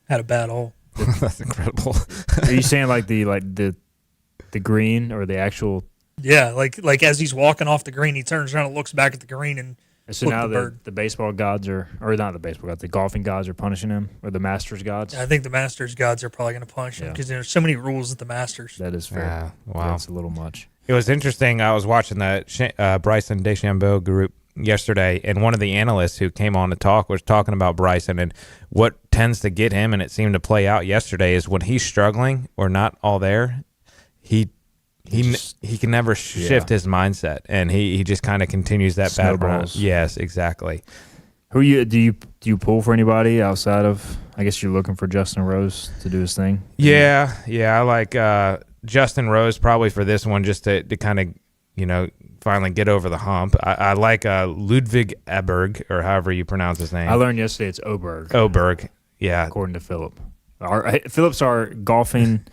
had a bad hole. That's incredible. Are you saying like the green or the actual? Yeah, like as he's walking off the green, he turns around and looks back at the green and so now the baseball gods or not the baseball gods, the golfing gods are punishing him, or the Masters gods? I think the Masters gods are probably going to punish him because there's so many rules at the Masters. That is fair. Yeah, wow. That's a little much. It was interesting. I was watching the Bryson DeChambeau group yesterday, and one of the analysts who came on to talk was talking about Bryson and what tends to get him, and it seemed to play out yesterday, is when he's struggling or not all there, he can never shift his mindset, and he just kind of continues that bad run. Yes, exactly. Do you pull for anybody outside of? I guess you're looking for Justin Rose to do his thing. Yeah. I like Justin Rose probably for this one, just to kind of finally get over the hump. I like Ludwig Eberg, or however you pronounce his name. I learned yesterday it's Oberg. Oberg, yeah. According to Philip. Philip's our golfing.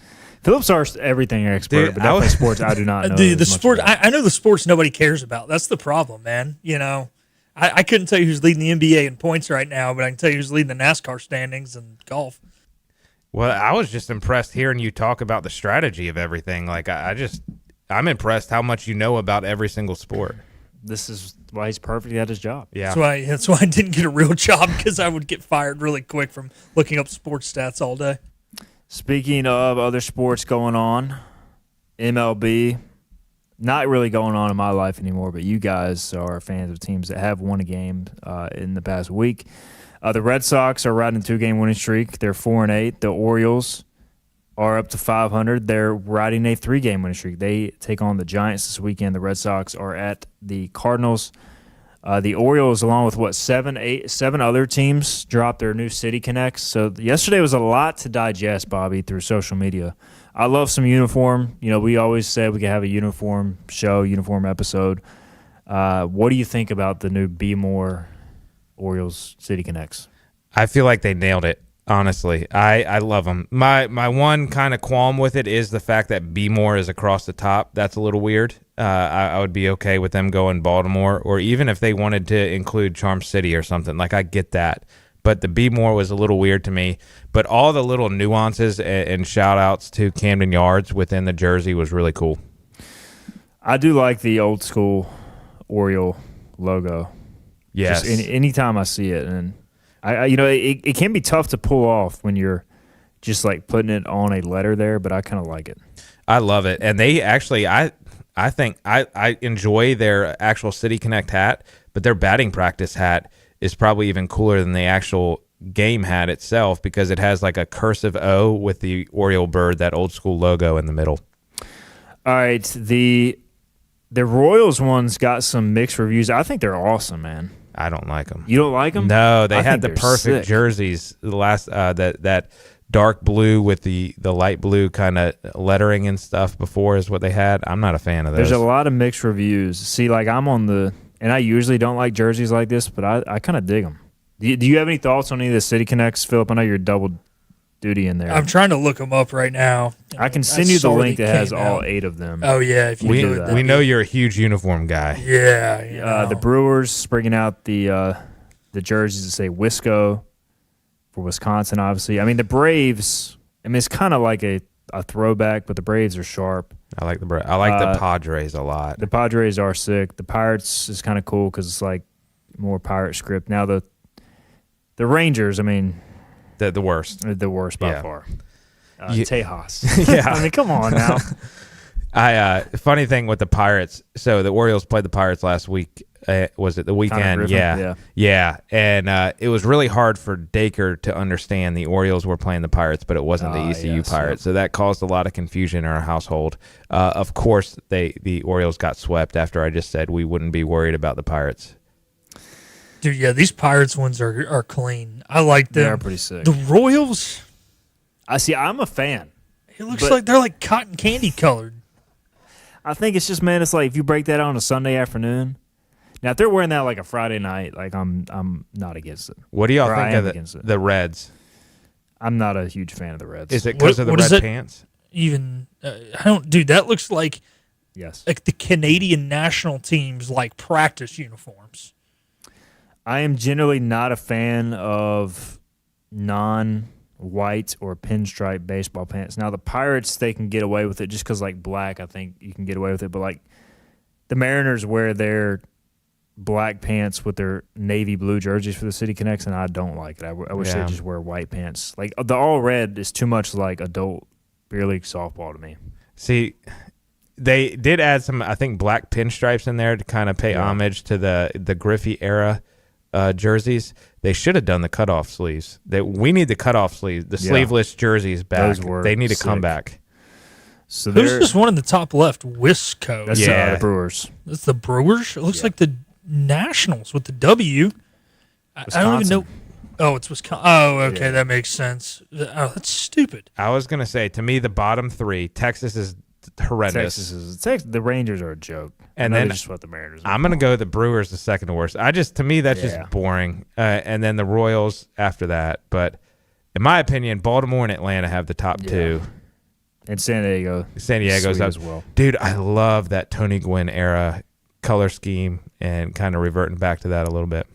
Philip's our everything expert, but definitely sports I do not know. The sport I know the sports nobody cares about. That's the problem, man. I couldn't tell you who's leading the NBA in points right now, but I can tell you who's leading the NASCAR standings and golf. Well, I was just impressed hearing you talk about the strategy of everything. Like I'm impressed how much you know about every single sport. This is why he's perfectly at his job. Yeah, that's why I didn't get a real job, because I would get fired really quick from looking up sports stats all day. Speaking of other sports going on, MLB, not really going on in my life anymore, but you guys are fans of teams that have won a game in the past week. The Red Sox are riding a 2-game winning streak. They're 4-8. The Orioles are up to 500. They're riding a 3-game winning streak. They take on the Giants this weekend. The Red Sox are at the Cardinals. The Orioles, along with seven other teams, dropped their new City Connects. So yesterday was a lot to digest, Bobby, through social media. I love some uniform. We always say we could have a uniform show, uniform episode. What do you think about the new Be More Orioles City Connects? I feel like they nailed it. Honestly, I love them. My one kind of qualm with it is the fact that Be More is across the top. That's a little weird. I would be okay with them going Baltimore, or even if they wanted to include Charm City or something. Like, I get that. But the Be More was a little weird to me. But all the little nuances and shout-outs to Camden Yards within the jersey was really cool. I do like the old-school Oriole logo. Yes. Just anytime I see it, and it can be tough to pull off when you're just like putting it on a letter there, but I kind of like it. I love it. And they actually, I think I enjoy their actual City Connect hat, but their batting practice hat is probably even cooler than the actual game hat itself because it has like a cursive O with the Oriole bird, that old school logo in the middle. All right, the Royals one's got some mixed reviews. I think they're awesome, man. I don't like them. You don't like them? No, they had the think they're perfect sick. jerseys. The last that dark blue with the light blue kind of lettering and stuff before is what they had. I'm not a fan of those. There's a lot of mixed reviews. See, like I'm on the, and I usually don't like jerseys like this, but I kind of dig them. Do you have any thoughts on any of the City Connects, Philip? I know you're double duty in there. I'm trying to look them up right now. I can send you the link that has all 8 of them. Oh, yeah. If you do that. We know you're a huge uniform guy. Yeah. The Brewers bringing out the jerseys that say Wisco for Wisconsin, obviously. I mean, the Braves, it's kind of like a throwback, but the Braves are sharp. I like the Braves. I like the Padres a lot. The Padres are sick. The Pirates is kind of cool because it's like more pirate script. Now the Rangers, the worst. The worst by far. Tejas. Yeah. Come on now. Funny thing with the Pirates. So the Orioles played the Pirates last week. Was it the weekend? Yeah. And it was really hard for Dacre to understand the Orioles were playing the Pirates, but it wasn't the ECU Pirates. So that caused a lot of confusion in our household. Of course, the Orioles got swept after I just said we wouldn't be worried about the Pirates. Dude, yeah, these Pirates ones are clean. I like them. They're pretty sick. The Royals, I'm a fan. It looks like they're like cotton candy colored. I think it's just, man, it's like if you break that out on a Sunday afternoon. Now, if they're wearing that like a Friday night, like I'm not against it. What do y'all think of the Reds? I'm not a huge fan of the Reds. Is it because of the red pants? Even I don't, dude. That looks like like the Canadian national team's like practice uniforms. I am generally not a fan of non-white or pinstripe baseball pants. Now, the Pirates, they can get away with it just because, like, black, I think you can get away with it. But, like, the Mariners wear their black pants with their navy blue jerseys for the City Connects, and I don't like it. I wish they'd just wear white pants. Like, the all-red is too much like adult beer league softball to me. See, they did add some, I think, black pinstripes in there to kind of pay homage to the Griffey era jerseys. They should have done the cutoff sleeves. We need the cutoff sleeves, the sleeveless jerseys back. They need to come back. So who's this one in the top left? Wisco. That's the Brewers. That's the Brewers? It looks like the Nationals with the W. I don't even know. Oh, it's Wisconsin. Oh, okay, that makes sense. Oh, that's stupid. I was going to say, to me, the bottom 3, Texas is horrendous. The Rangers are a joke. And then just what the Mariners are. I'm going to go the Brewers the second worst. To me, that's just boring. And then the Royals after that. But in my opinion, Baltimore and Atlanta have the top 2. And San Diego's up as well. Dude, I love that Tony Gwynn era color scheme and kind of reverting back to that a little bit.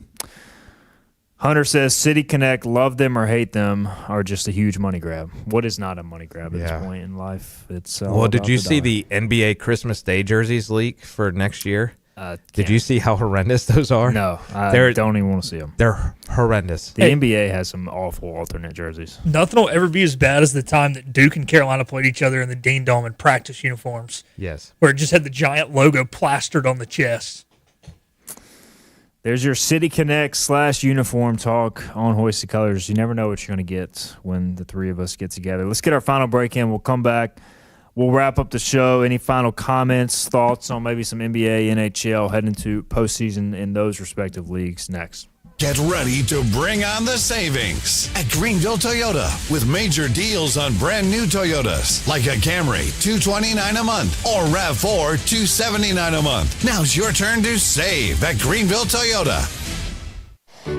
Hunter says City Connect, love them or hate them, are just a huge money grab. What is not a money grab at this point in life? It's did you see the NBA Christmas Day jerseys leak for next year? Did you see how horrendous those are? No, I don't even want to see them. They're horrendous. The NBA has some awful alternate jerseys. Nothing will ever be as bad as the time that Duke and Carolina played each other in the Dean Dome in practice uniforms. Yes. Where it just had the giant logo plastered on the chest. There's your City Connect / uniform talk on Hoist the Colors. You never know what you're going to get when the three of us get together. Let's get our final break in. We'll come back. We'll wrap up the show. Any final comments, thoughts on maybe some NBA, NHL heading to postseason in those respective leagues next. Get ready to bring on the savings at Greenville Toyota with major deals on brand new Toyotas like a Camry, $229 a month, or RAV4, $279 a month. Now's your turn to save at Greenville Toyota.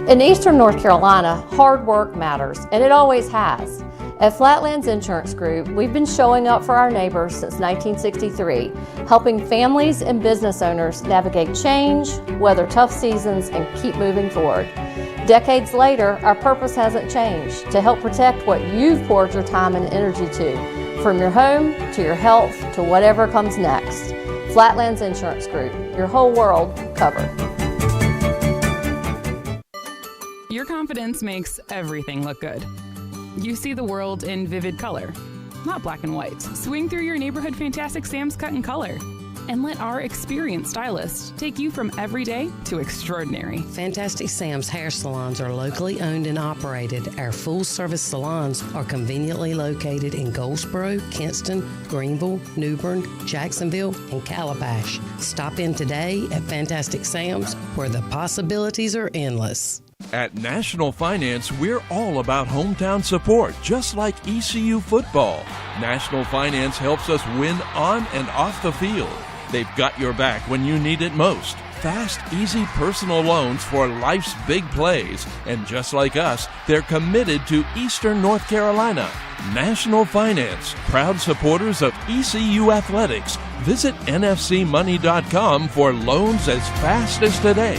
In Eastern North Carolina, hard work matters, and it always has. At Flatlands Insurance Group, we've been showing up for our neighbors since 1963, helping families and business owners navigate change, weather tough seasons, and keep moving forward. Decades later, our purpose hasn't changed: to help protect what you've poured your time and energy to, from your home to your health to whatever comes next. Flatlands Insurance Group, your whole world covered. Your confidence makes everything look good. You see the world in vivid color. not black and white. Swing through your neighborhood Fantastic Sam's cut and color. And let our experienced stylists take you from everyday to extraordinary. Fantastic Sam's hair salons are locally owned and operated. Our full-service salons are conveniently located in Goldsboro, Kinston, Greenville, New Bern, Jacksonville, and Calabash. Stop in today at Fantastic Sam's, where the possibilities are endless. At National Finance, we're all about hometown support, just like ECU football. National Finance helps us win on and off the field. They've got your back when you need it most. Fast, easy personal loans for life's big plays. And just like us, they're committed to Eastern North Carolina. National Finance, proud supporters of ECU athletics. Visit nfcmoney.com for loans as fast as today.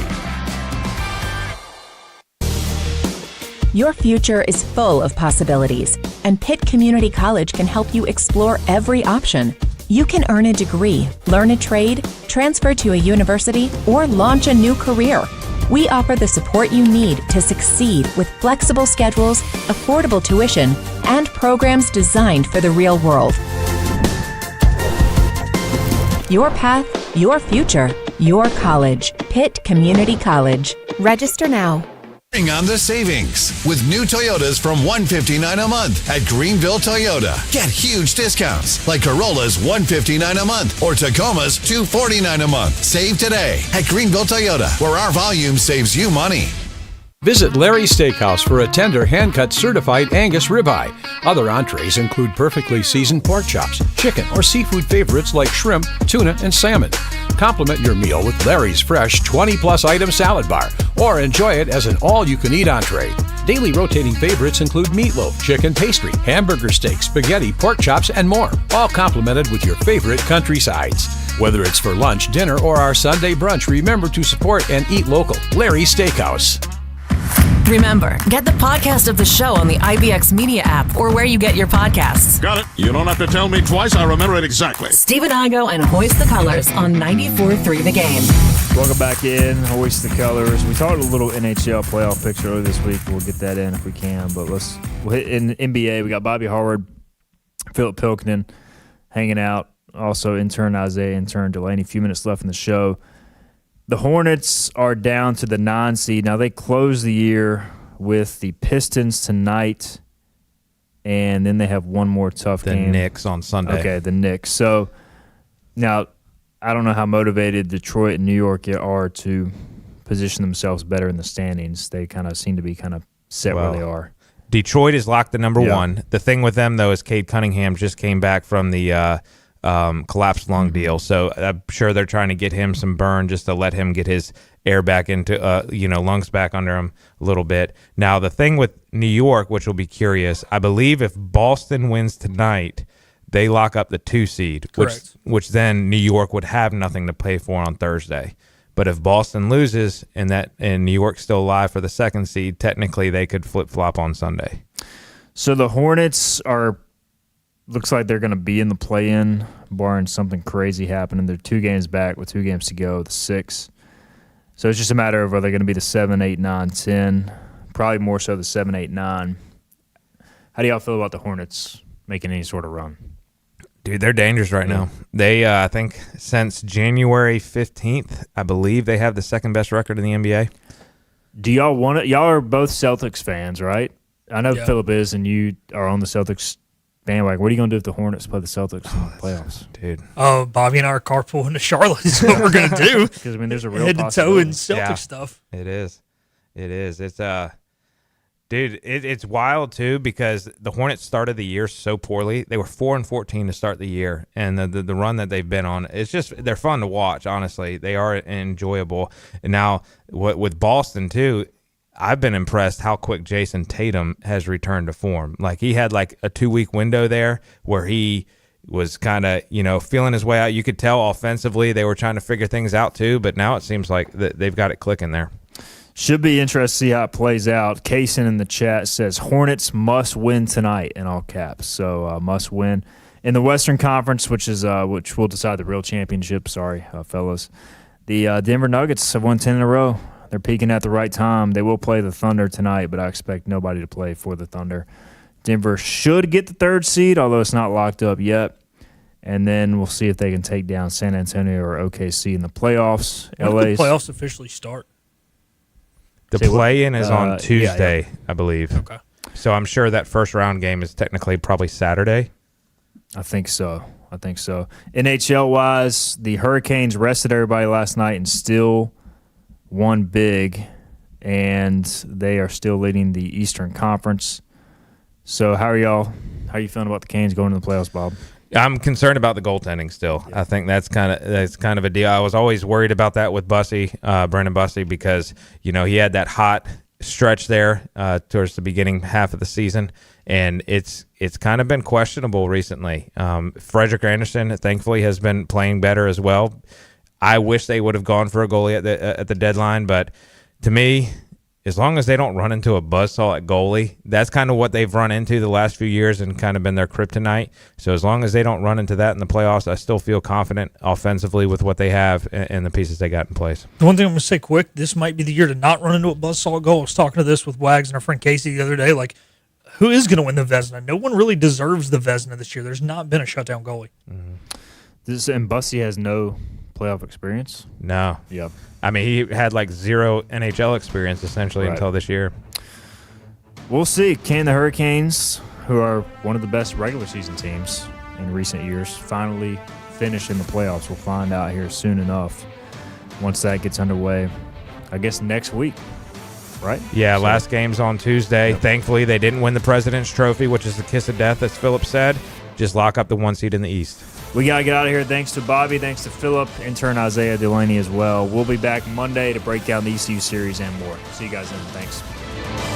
Your future is full of possibilities, and Pitt Community College can help you explore every option. You can earn a degree, learn a trade, transfer to a university, or launch a new career. We offer the support you need to succeed with flexible schedules, affordable tuition, and programs designed for the real world. Your path, your future, your college. Pitt Community College. Register now. Bring on the savings with new Toyotas from $159 a month at Greenville Toyota. Get huge discounts like Corolla's $159 a month or Tacoma's $249 a month. Save today at Greenville Toyota, where our volume saves you money. Visit Larry's Steakhouse for a tender, hand-cut certified Angus ribeye. Other entrees include perfectly seasoned pork chops, chicken, or seafood favorites like shrimp, tuna, and salmon. Complement your meal with Larry's fresh 20-plus item salad bar, or enjoy it as an all-you-can-eat entree. Daily rotating favorites include meatloaf, chicken pastry, hamburger steak, spaghetti, pork chops, and more, all complemented with your favorite country sides. Whether it's for lunch, dinner, or our Sunday brunch, remember to support and eat local. Larry's Steakhouse. Remember, get the podcast of the show on the IBX Media app or where you get your podcasts. Got it. You don't have to tell me twice. I remember it exactly. Stephen Igo and Hoist the Colors on 94.3 The Game. Welcome back in, Hoist the Colors. We talked a little NHL playoff picture earlier this week. We'll get that in if we can. But we'll hit in NBA. We got Bobby Howard, Philip Pilkington hanging out. Also, intern Isaiah, intern Delaney. A few minutes left in the show. The Hornets are down to the 9 seed. Now, they close the year with the Pistons tonight, and then they have one more tough game. The Knicks on Sunday. Okay, the Knicks. So, now, I don't know how motivated Detroit and New York are to position themselves better in the standings. They kind of seem to be kind of set where they are. Detroit is locked to number one. The thing with them, though, is Cade Cunningham just came back from the collapsed lung deal, so I'm sure they're trying to get him some burn just to let him get his air back into lungs back under him a little bit. Now the thing with New York, which will be curious, I believe if Boston wins tonight, they lock up the 2 seed, which then New York would have nothing to play for on Thursday. But if Boston loses and New York's still alive for the 2nd seed, technically they could flip-flop on Sunday. So the Hornets looks like they're going to be in the play-in, barring something crazy happening. They're 2 games back with 2 games to go, the 6. So it's just a matter of are they going to be the 7, 8, 9, 10. Probably more so the 7, 8, 9. How do y'all feel about the Hornets making any sort of run? Dude, they're dangerous right now. They, I think, since January 15th, I believe they have the 2nd best record in the NBA. Do y'all want it? Y'all are both Celtics fans, right? I know Philip is, and you are on the Celtics bandwagon. What are you going to do if the Hornets play the Celtics in the playoffs? Dude. Bobby and I are carpooling to Charlotte is what we're going to do. Because, there's a real head to toe in Celtic stuff. It is. It's, dude, it's wild, too, because the Hornets started the year so poorly. They were 4-14 to start the year, and the run that they've been on, they're fun to watch, honestly. They are enjoyable. And now, with Boston, too, I've been impressed how quick Jason Tatum has returned to form. Like, he had like a 2-week window there where he was kind of, feeling his way out. You could tell offensively they were trying to figure things out too, but now it seems like they've got it clicking there. Should be interesting to see how it plays out. Kaysen in the chat says Hornets must win tonight in all caps. So must win in the Western Conference, which will decide the real championship. Sorry, fellas. The Denver Nuggets have won 10 in a row. They're peaking at the right time. They will play the Thunder tonight, but I expect nobody to play for the Thunder Denver should get the 3rd seed, although it's not locked up yet. And then we'll see if they can take down San Antonio or OKC in the playoffs. When do the playoffs officially start? The play-in is on Tuesday, yeah. I believe. Okay. So I'm sure that first round game is technically probably Saturday. I think so. NHL-wise, the Hurricanes rested everybody last night and still won big, and they are still leading the Eastern Conference. So how are you feeling about the Canes going to the playoffs, Bob? I'm concerned about the goaltending still. Yeah. I think that's kind of a deal. I was always worried about that with Bussey, Brendan Bussey, because he had that hot stretch there towards the beginning half of the season, and it's kind of been questionable recently. Frederick Anderson, thankfully, has been playing better as well. I wish they would have gone for a goalie at the deadline, but to me, as long as they don't run into a buzzsaw at goalie, that's kind of what they've run into the last few years and kind of been their kryptonite. So as long as they don't run into that in the playoffs, I still feel confident offensively with what they have and the pieces they got in place. The one thing I'm going to say quick, this might be the year to not run into a buzzsaw goal. I was talking to this with Wags and our friend Casey the other day. Like, who is going to win the Vezina? No one really deserves the Vezina this year. There's not been a shutdown goalie. Mm-hmm. And Bussey has no playoff experience? No. Yep. I mean, he had like 0 NHL experience essentially until this year. We'll see. Can the Hurricanes, who are one of the best regular season teams in recent years, finally finish in the playoffs? We'll find out here soon enough once that gets underway. I guess next week, right? Yeah, last game's on Tuesday. Yep. Thankfully, they didn't win the President's Trophy, which is the kiss of death, as Philip said. Just lock up the 1 seed in the East. We got to get out of here. Thanks to Bobby. Thanks to Philip, intern Isaiah Delaney as well. We'll be back Monday to break down the ECU series and more. See you guys then. Thanks.